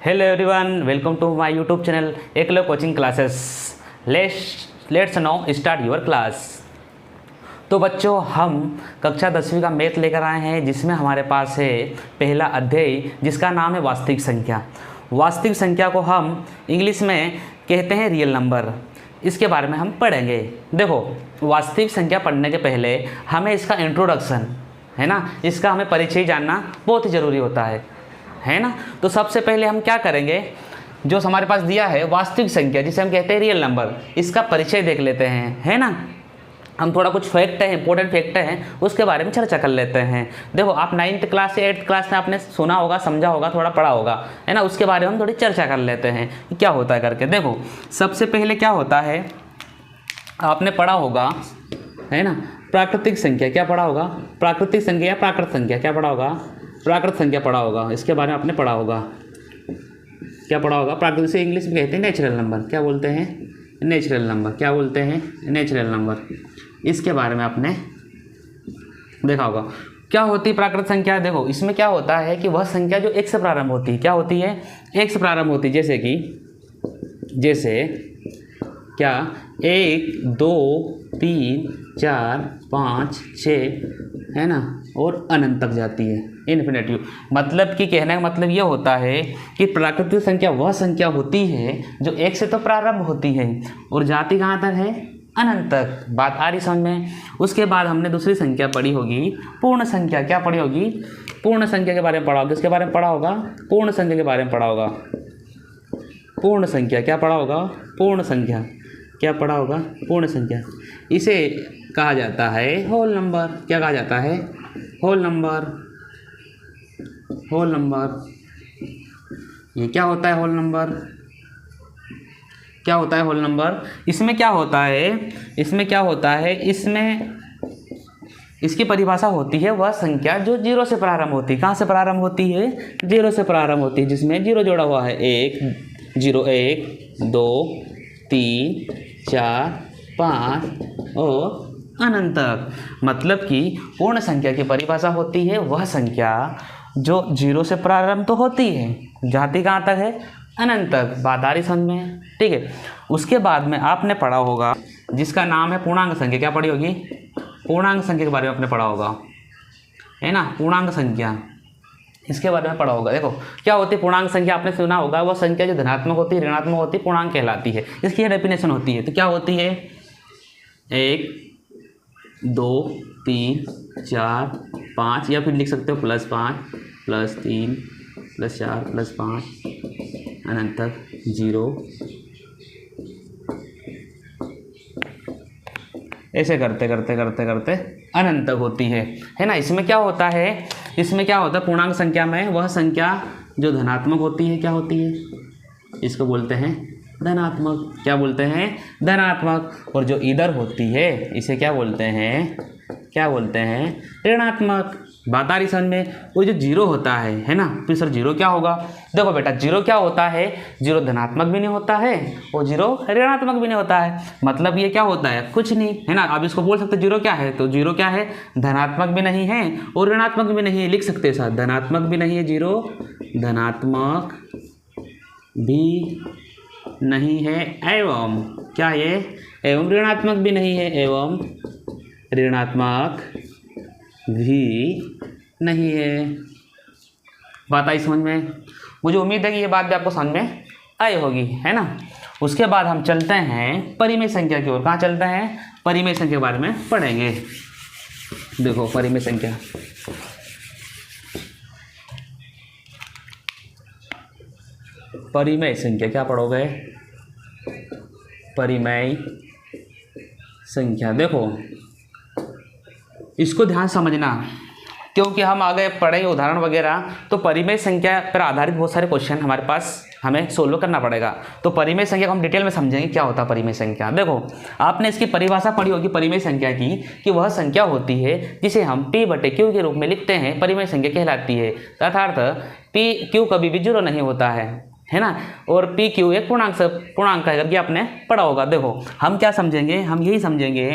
Hello everyone, welcome to my YouTube channel Eklavya coaching classes. Let's now start your class. तो बच्चों, हम कक्षा 10वीं का मैथ लेकर आए हैं, जिसमें हमारे पास है पहला अध्याय जिसका नाम है वास्तविक संख्या। वास्तविक संख्या को हम इंग्लिश में कहते हैं रियल नंबर। इसके बारे में हम पढ़ेंगे। देखो, वास्तविक संख्या पढ़ने के पहले हमें इसका इंट्रोडक्शन है ना, इसका हमें परिचय जानना बहुत ही ज़रूरी होता है ना। तो सबसे पहले हम क्या करेंगे, जो हमारे पास दिया है वास्तविक संख्या जिसे हम कहते हैं रियल नंबर, इसका परिचय देख लेते हैं, है ना। हम थोड़ा कुछ फैक्ट है, इंपॉर्टेंट फैक्ट है, उसके बारे में चर्चा कर लेते हैं। देखो, आप 9th क्लास या 8th क्लास में आपने सुना होगा, समझा होगा, थोड़ा पढ़ा होगा, है ना। उसके बारे में हम थोड़ी चर्चा कर लेते हैं कि क्या होता है करके। देखो, सबसे पहले क्या होता है, आपने पढ़ा होगा, है ना, प्राकृतिक संख्या। क्या पढ़ा होगा? प्राकृतिक संख्या या प्राकृत संख्या। क्या पढ़ा होगा? प्राकृत संख्या पढ़ा होगा। इसके बारे में आपने पढ़ा होगा। क्या पढ़ा होगा? प्राकृतिक से इंग्लिश में कहते हैं नेचुरल नंबर। क्या बोलते हैं? Natural number. क्या बोलते हैं? Natural number. इसके बारे में आपने देखा होगा। क्या होती है प्राकृत संख्या? देखो, इसमें क्या होता है कि वह संख्या जो एक से प्रारंभ होती है। क्या होती है? एक से प्रारंभ होती है। जैसे क्या 1 2 3 4 5 6, है ना, और अनंत तक जाती है, इन्फिनेटिव। मतलब कि कहने का मतलब ये होता है कि प्राकृतिक संख्या वह संख्या होती है जो एक से तो प्रारंभ होती है और जाती कहाँ तक है? अनंत तक। बात आ रही समझ में? उसके बाद हमने दूसरी संख्या पढ़ी होगी, पूर्ण संख्या। क्या पढ़ी होगी? पूर्ण संख्या के बारे में पढ़ा होगा। किसके बारे में पढ़ा होगा? पूर्ण संख्या के बारे में पढ़ा होगा। पूर्ण संख्या। क्या पढ़ा होगा? पूर्ण संख्या। क्या पढ़ा होगा? पूर्ण संख्या। इसे कहा जाता है होल नंबर। क्या कहा जाता है? Whole number. Whole number. ये क्या होता है होल नंबर? क्या होता है होल नंबर? इसमें क्या होता है? इसमें इसकी परिभाषा होती है वह संख्या जो 0 से प्रारंभ होती है। कहाँ से प्रारंभ होती है? 0 से प्रारंभ होती है, जिसमें 0 जोड़ा हुआ है। 1 0 1 2 3 4 5 और अनंत तक। मतलब कि पूर्ण संख्या की परिभाषा होती है वह संख्या जो 0 से प्रारंभ तो होती है, जाती कहाँ तक है? अनंत तक। बात आ रही समझ में? ठीक है। उसके बाद में आपने पढ़ा होगा जिसका नाम है पूर्णांक संख्या। क्या पढ़ी होगी? पूर्णांक संख्या के बारे में आपने पढ़ा होगा, है ना। पूर्णांक संख्या, इसके बारे में पढ़ा होगा। देखो, क्या होती है पूर्णांक संख्या? आपने सुना होगा, वह संख्या जो धनात्मक होती है, ऋणात्मक होती है, पूर्णांक कहलाती है। इसकी यह डेफिनेशन होती है। तो क्या होती है? 1 2 3 4 5, या फिर लिख सकते हो +5 +3 +4 +5 अनंत तक 0। ऐसे करते करते करते करते अनंत तक होती है ना। इसमें क्या होता है? पूर्णांक संख्या में वह संख्या जो धनात्मक होती है, क्या होती है? इसको बोलते हैं धनात्मक। क्या बोलते हैं? धनात्मक। और जो इधर होती है इसे क्या बोलते हैं? ऋणात्मक। बात आ रही समझ में? वो जो 0 होता है ना, फिर सर 0 क्या होगा? देखो बेटा, 0 क्या होता है? 0 धनात्मक भी नहीं होता है और 0 ऋणात्मक भी नहीं होता है। मतलब ये क्या होता है? कुछ नहीं, है ना। अब इसको बोल सकते 0 क्या है? तो 0 क्या है? धनात्मक भी नहीं है और ऋणात्मक भी नहीं है। लिख सकते हैं साथ, धनात्मक भी नहीं है 0, धनात्मक भी नहीं है, एवं क्या ये? एवं ऋणात्मक भी नहीं है, एवं ऋणात्मक भी नहीं है। बात आई समझ में? मुझे उम्मीद है कि ये बात भी आपको समझ में आई होगी, है ना। उसके बाद हम चलते हैं परिमेय संख्या की ओर। कहाँ चलते हैं? परिमेय संख्या के बारे में पढ़ेंगे। देखो, परिमेय संख्या। परिमेय संख्या क्या पढ़ोगे? परिमेय संख्या। देखो, इसको ध्यान समझना, क्योंकि हम आगे पढ़ेंगे उदाहरण वगैरह, तो परिमेय संख्या पर आधारित बहुत सारे क्वेश्चन हमारे पास हमें सोल्व करना पड़ेगा। तो परिमेय संख्या को हम डिटेल में समझेंगे क्या होता है परिमेय संख्या। देखो, आपने इसकी परिभाषा पढ़ी होगी परिमेय संख्या की, कि वह संख्या होती है जिसे हम P/Q के रूप में लिखते हैं, परिमेय संख्या कहलाती है। अर्थात P/Q कभी भी 0 नहीं होता है ना। और PQ एक पूर्णांक है करके आपने पढ़ा होगा। देखो, हम क्या समझेंगे? हम यही समझेंगे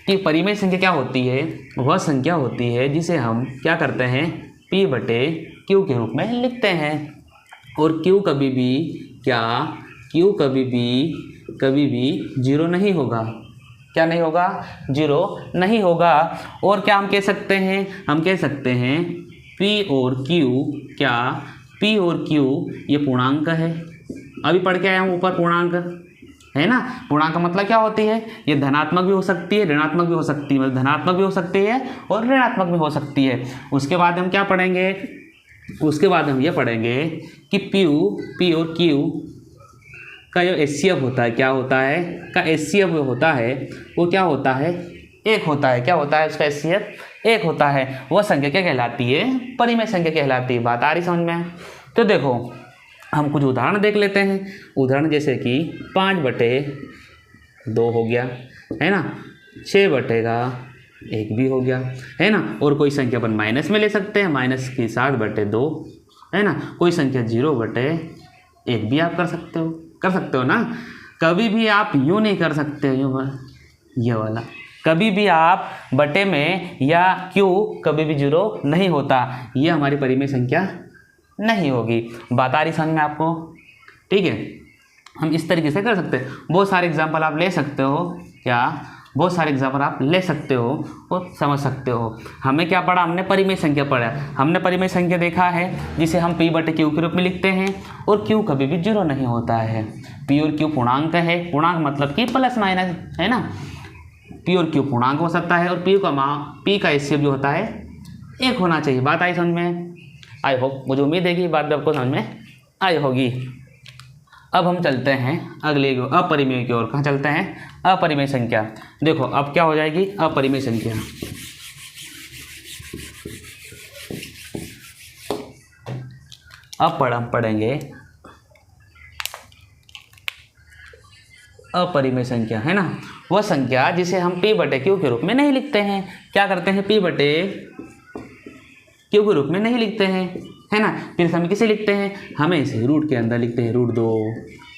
कि परिमेय संख्या क्या होती है? वह संख्या होती है जिसे हम क्या करते हैं? P/Q के रूप में लिखते हैं। और q कभी भी क्या, q कभी भी जीरो नहीं होगा। क्या नहीं होगा? जीरो नहीं होगा। और क्या हम कह सकते हैं? हम कह सकते हैं p और q, क्या p और q ये पूर्णांक है। अभी पढ़ के आया हूँ ऊपर, पूर्णांक है ना। पूर्णांक का मतलब क्या होती है? ये धनात्मक भी हो सकती है, ऋणात्मक भी हो सकती है, मतलब धनात्मक भी हो सकती है और ऋणात्मक भी हो सकती है। उसके बाद हम क्या पढ़ेंगे? उसके बाद हम ये पढ़ेंगे कि p और q का जो HCF होता है, क्या होता है? का HCF जो होता है वो क्या होता है? एक होता है। क्या होता है उसका HCF? एक होता है। वह संख्या क्या कहलाती है? परिमेय संख्या कहलाती है। बात आ रही समझ में? तो देखो हम कुछ उदाहरण देख लेते हैं। उदाहरण जैसे कि 5/2 हो गया, है ना। 6/1 भी हो गया, है ना। और कोई संख्या अपन माइनस में ले सकते हैं, माइनस की 7/2, है ना। कोई संख्या 0/1 भी आप कर सकते हो ना। कभी भी आप यूँ नहीं कर सकते, ये वाला कभी भी आप बटे में या क्यू कभी भी जीरो नहीं होता, ये हमारी परिमेय संख्या नहीं होगी। बात आ रही समझ में आपको? ठीक है, हम इस तरीके से कर सकते हैं। बहुत सारे एग्जाम्पल आप ले सकते हो, क्या बहुत सारे एग्जाम्पल आप ले सकते हो और समझ सकते हो। हमें क्या पढ़ा? हमने परिमेय संख्या पढ़ा। हमने परिमेय संख्या देखा है जिसे हम p/q के रूप में लिखते हैं और q कभी भी जीरो नहीं होता है। p और q पूर्णांक है। पूर्णांक मतलब कि प्लस माइनस, है ना। p और q पूर्णांक हो सकता है और p का HCF जो होता है एक होना चाहिए। बात आई समझ में? आई होप, मुझे उम्मीद है कि बात आपको समझ में आई होगी। अब हम चलते हैं अगले अपरिमेय की ओर। कहाँ चलते हैं? अपरिमेय संख्या। देखो अब क्या हो जाएगी? अपरिमेय संख्या। अब पढ़ेंगे अपरिमेय संख्या, है ना। वह संख्या जिसे हम p/q के रूप में नहीं लिखते हैं। क्या करते हैं? p/q के रूप में नहीं लिखते हैं, है ना। फिर हम किसे लिखते हैं? हमें इसे रूट के अंदर लिखते हैं। √2,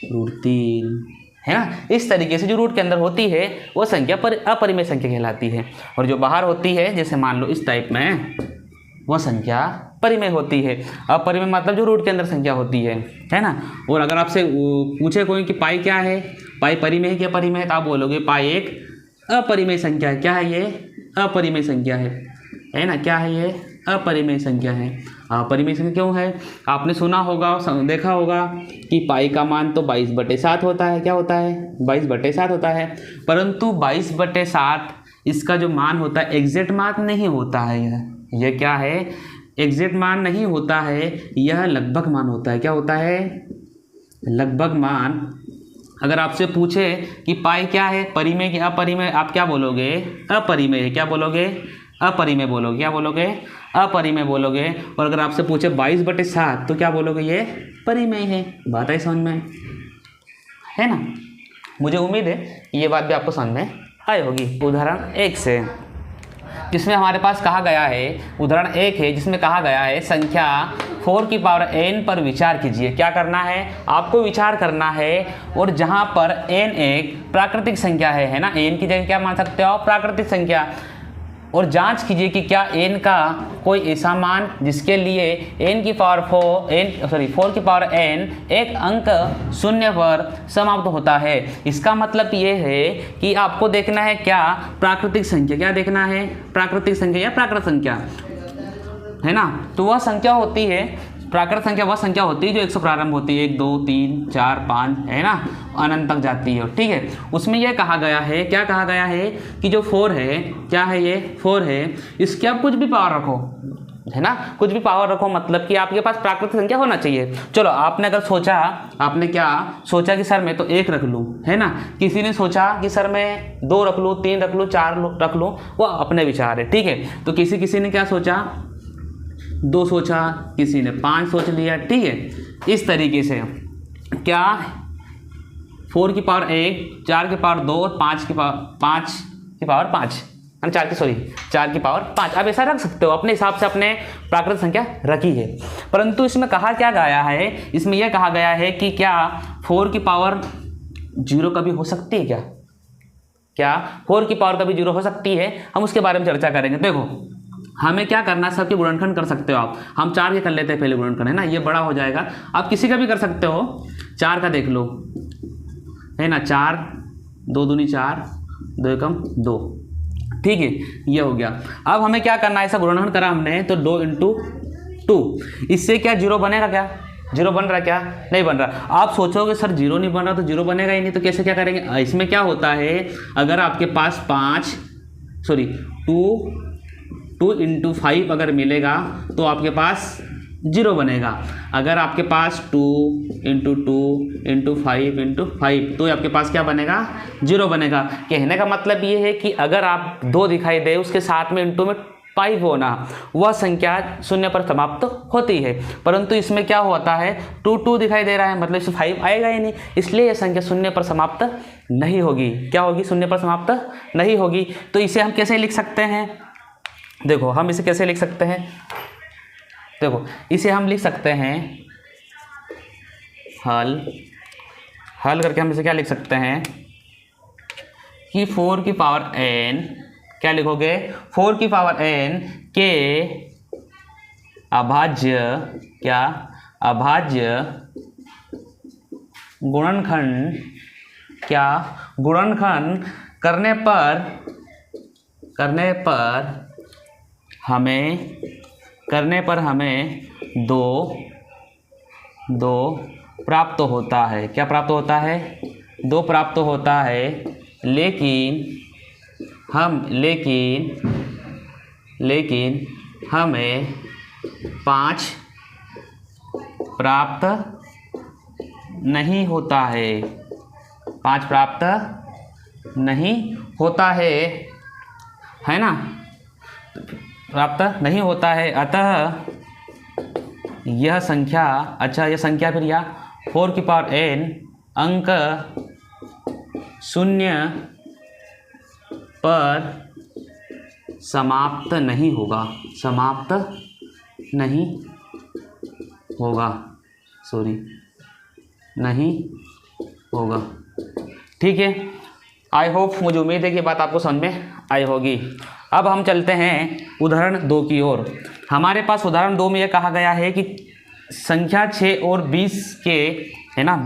√3, है ना। इस तरीके से जो रूट के अंदर होती है वो संख्या अपरिमेय संख्या कहलाती है। और जो बाहर होती है, जैसे मान लो इस टाइप में, वह संख्या परिमेय होती है। अपरिमेय मतलब जो रूट के अंदर संख्या होती है ना। और अगर आपसे पूछे कोई कि पाई क्या है, पाई परिमेय है क्या परिमेय है, तो आप बोलोगे पाई एक अपरिमेय संख्या है। क्या है ये? अपरिमेय संख्या है ना। क्या है ये? अपरिमेय संख्या है। अपरिमेय संख्या क्यों है? आपने सुना होगा, देखा होगा कि पाई का मान तो 22/7 होता है। क्या होता है? 22/7 होता है। परंतु 22/7 इसका जो मान होता है एग्जैक्ट मान नहीं होता है। यह क्या है? एग्जैक्ट मान नहीं होता है, यह लगभग मान होता है। क्या होता है? लगभग मान। अगर आपसे पूछे कि पाई क्या है, परिमेय की अपरिमेय, आप क्या बोलोगे? अपरिमेय है। क्या बोलोगे? अपरिमेय बोलोगे। क्या बोलोगे? अपरिमेय बोलोगे। और अगर आपसे पूछे 22/7 तो क्या बोलोगे? ये परिमेय है। बात आई समझ में, है ना। मुझे उम्मीद है ये बात भी आपको समझ में आई होगी। उदाहरण 1 से, जिसमें हमारे पास कहा गया है, उदाहरण 1 है जिसमें कहा गया है संख्या 4n पर विचार कीजिए। क्या करना है? आपको विचार करना है। और जहां पर n एक प्राकृतिक संख्या है ना, n की जगह क्या मान सकते हो? प्राकृतिक संख्या। और जांच कीजिए कि क्या n का कोई ऐसा मान जिसके लिए n की पावर 4n एक अंक 0 पर समाप्त होता है। इसका मतलब ये है कि आपको देखना है क्या? प्राकृतिक संख्या। क्या देखना है? प्राकृतिक संख्या या प्राकृत संख्या, है ना। तो वह संख्या होती है, प्राकृत संख्या वह संख्या होती है जो 1 से प्रारंभ होती है, 1 2 3 4 5, है ना, अनंत तक जाती है। ठीक है, उसमें यह कहा गया है, क्या कहा गया है कि जो 4 है, क्या है ये 4 है, इसके आप कुछ भी पावर रखो, है ना, कुछ भी पावर रखो, मतलब कि आपके पास प्राकृतिक संख्या होना चाहिए। चलो आपने अगर सोचा, आपने क्या सोचा कि सर मैं तो 1 रख लूँ, है ना, किसी ने सोचा कि सर मैं 2 रख लूँ, 3 रख लूँ, 4 रख लूँ, वो अपने विचार है। ठीक है, तो किसी ने क्या सोचा? 2 सोचा, किसी ने 5 सोच लिया। ठीक है, इस तरीके से क्या 4 की पावर 1, 4 की पावर 2 और 5 की पावर 5, 4 की पावर 5 आप ऐसा रख सकते हो, अपने हिसाब से अपने प्राकृतिक संख्या रखी है। परंतु इसमें कहा क्या गया है? इसमें यह कहा गया है कि क्या 4 की पावर 0 कभी हो सकती है? क्या 4 की पावर कभी 0 हो सकती है? हम उसके बारे में चर्चा करेंगे। देखो हमें क्या करना है, सबके गुणनखंड कर सकते हो आप। हम 4 के कर लेते हैं पहले गुणनखंड, है ना, ये बड़ा हो जाएगा। आप किसी का भी कर सकते हो, 4 का देख लो, है ना, 4 2 दूनी 4 2 एकम 2, ठीक है, ये हो गया। अब हमें क्या करना है, ऐसा गुणनखंड करा हमने तो 2 × 2, इससे क्या 0 बनेगा, क्या 0 बन रहा, क्या नहीं बन रहा। आप सोचोगे सर 0 नहीं बन रहा तो 0 बनेगा ही नहीं, तो कैसे क्या करेंगे। इसमें क्या होता है, अगर आपके पास 2 × 5 अगर मिलेगा तो आपके पास 0 बनेगा। अगर आपके पास 2 × 2 × 5 × 5 तो आपके पास क्या बनेगा, 0 बनेगा। कहने का मतलब ये है कि अगर आप 2 दिखाई दे, उसके साथ में इंटू में 5 होना, वह संख्या शून्य पर समाप्त होती है। परंतु इसमें क्या होता है, 2 दिखाई दे रहा है, मतलब इसमें 5 आएगा ही नहीं, इसलिए यह संख्या शून्य पर समाप्त नहीं होगी। क्या होगी, शून्य पर समाप्त नहीं होगी। तो इसे हम कैसे लिख सकते हैं, देखो हम इसे कैसे लिख सकते हैं, देखो इसे हम लिख सकते हैं हल करके हम इसे क्या लिख सकते हैं कि 4 की पावर n, क्या लिखोगे, 4 की पावर n के अभाज्य, क्या अभाज्य गुणनखंड, क्या गुणनखंड करने पर हमें 2 प्राप्त होता है। क्या प्राप्त होता है, 2 प्राप्त होता है, लेकिन हमें 5 प्राप्त नहीं होता है, 5 प्राप्त नहीं होता है ना, प्राप्त नहीं होता है। अतः यह संख्या, अच्छा यह संख्या फिर या 4 की पावर n अंक 0 पर समाप्त नहीं होगा, नहीं होगा। ठीक है, आई होप, मुझे उम्मीद है कि बात आपको समझ में आई होगी। अब हम चलते हैं उदाहरण 2 की ओर। हमारे पास उदाहरण 2 में यह कहा गया है कि संख्या 6 और 20 के, है ना,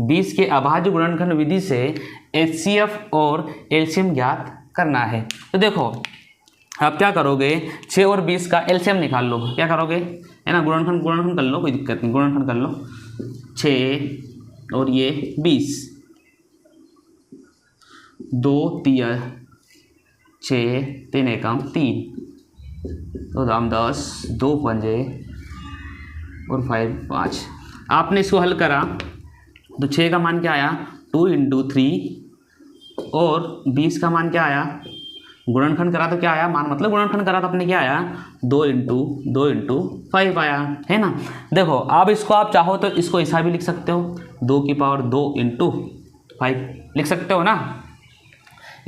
20 के अभाज्य गुणनखंड विधि से HCF और LCM ज्ञात करना है। तो देखो आप क्या करोगे, 6 और 20 का LCM निकाल लो। क्या करोगे, है ना, गुणनखंड कर लो, कोई दिक्कत नहीं, गुणनखंड कर लो। 6 और ये 20, 2 3 6 3 एकम 3, 2 दाम 10, 2 पंजे और 5। आपने इसको हल करा तो 6 का मान क्या आया, 2 × 3, और 20 का मान क्या आया, गुणनखंड करा तो क्या आया, मान मतलब गुणनखंड करा तो अपने क्या आया, 2 × 5 आया, है ना। देखो अब इसको आप चाहो तो इसको ऐसा भी लिख सकते हो, 2 की पावर 2 × 5 लिख सकते हो ना।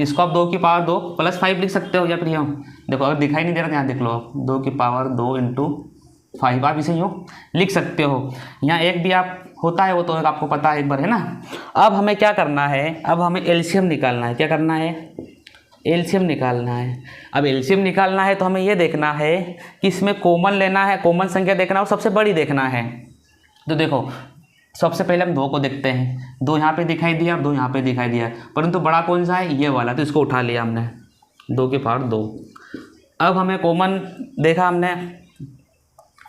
इसको आप 2 की पावर 2 + 5 लिख सकते हो, या फिर यूँ देखो, अगर दिखाई नहीं दे रहा यहाँ देख लो आप, 2 की पावर 2 × 5 आप इसे यूँ लिख सकते हो। यहाँ एक भी आप होता है, वो तो आपको पता है एक बार, है ना। अब हमें क्या करना है, अब हमें LCM निकालना है। क्या करना है, LCM निकालना है। अब LCM निकालना है तो हमें ये देखना है कि इसमें कॉमन लेना है, कॉमन संख्या देखना है और सबसे बड़ी देखना है। तो देखो सबसे पहले हम 2 को देखते हैं, 2 यहाँ पे दिखाई दिया, 2 यहाँ पे दिखाई दिया, परंतु बड़ा कौन सा है, ये वाला, तो इसको उठा लिया हमने, 2 की पावर 2। अब हमें कॉमन देखा हमने,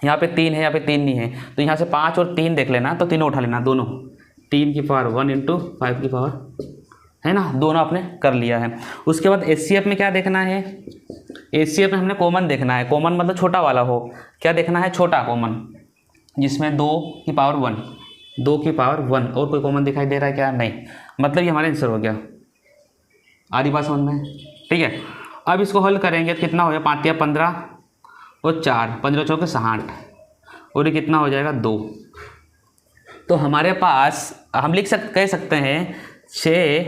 यहाँ पे 3 है, यहाँ पे 3 नहीं है, तो यहाँ से 5 और 3 देख लेना, तो तीनों उठा लेना, दोनों, 3 की पावर 1 × 5 की पावर, है ना, दोनों आपने कर लिया है। उसके बाद HCF में क्या देखना है, HCF में हमने कॉमन देखना है, कॉमन मतलब छोटा वाला हो। क्या देखना है, छोटा कॉमन, जिसमें 2 की पावर 1, 2 की पावर 1 और कोई कॉमन दिखाई दे रहा है क्या, नहीं, मतलब ये हमारा आंसर हो गया। आधी बात समझ में, ठीक है। अब इसको हल करेंगे तो कितना हो गया, 5 या 15 और 4, 15 चौके 60, और ये कितना हो जाएगा, 2। तो हमारे पास हम कह सकते हैं 6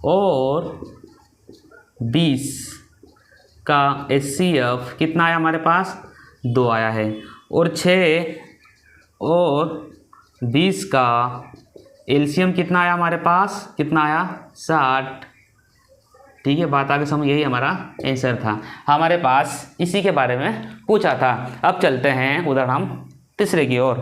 और 20 का HCF कितना आया हमारे पास, 2 आया है, और 6 और 20 का LCM कितना आया हमारे पास, कितना आया, 60, ठीक है, बात आगे समझ, यही हमारा आंसर था, हमारे पास इसी के बारे में पूछा था। अब चलते हैं उदाहरण हम तीसरे की ओर।